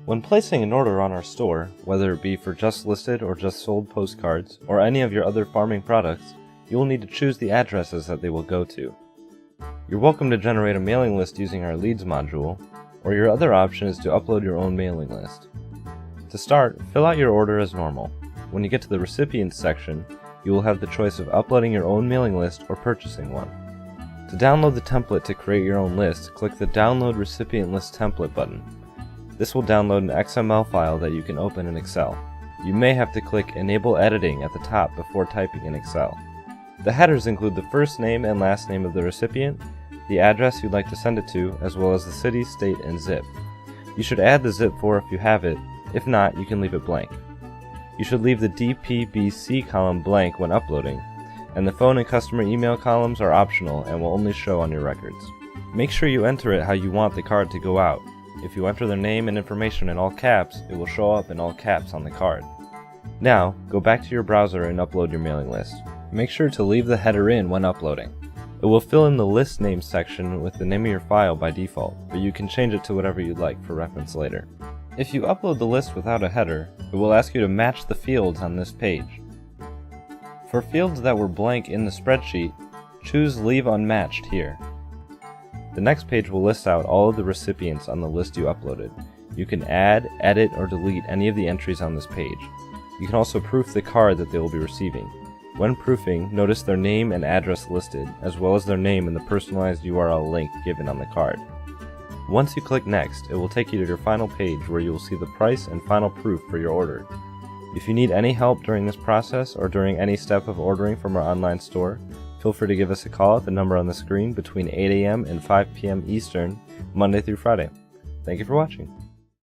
When placing an order on our store, whether it be for just listed or just sold postcards, or any of your other farming products, you will need to choose the addresses that they will go to. You're welcome to generate a mailing list using our Leads module, or your other option is to upload your own mailing list. To start, fill out your order as normal. When you get to the Recipients section, you will have the choice of uploading your own mailing list or purchasing one. To download the template to create your own list, click the Download Recipient List Template button. This will download an XML file that you can open in Excel. You may have to click Enable Editing at the top before typing in Excel. The headers include the first name and last name of the recipient, the address you'd like to send it to, as well as the city, state, and zip. You should add the zip for if you have it. If not, you can leave it blank. You should leave the DPBC column blank when uploading, and the phone and customer email columns are optional and will only show on your records. Make sure you enter it how you want the card to go out. If you enter their name and information in all caps, it will show up in all caps on the card. Now, go back to your browser and upload your mailing list. Make sure to leave the header in when uploading. It will fill in the list name section with the name of your file by default, but you can change it to whatever you'd like for reference later. If you upload the list without a header, it will ask you to match the fields on this page. For fields that were blank in the spreadsheet, choose Leave Unmatched here. The next page will list out all of the recipients on the list you uploaded. You can add, edit, or delete any of the entries on this page. You can also proof the card that they will be receiving. When proofing, notice their name and address listed, as well as their name and the personalized URL link given on the card. Once you click Next, it will take you to your final page where you will see the price and final proof for your order. If you need any help during this process or during any step of ordering from our online store, feel free to give us a call at the number on the screen between 8 a.m. and 5 p.m. Eastern, Monday through Friday. Thank you for watching.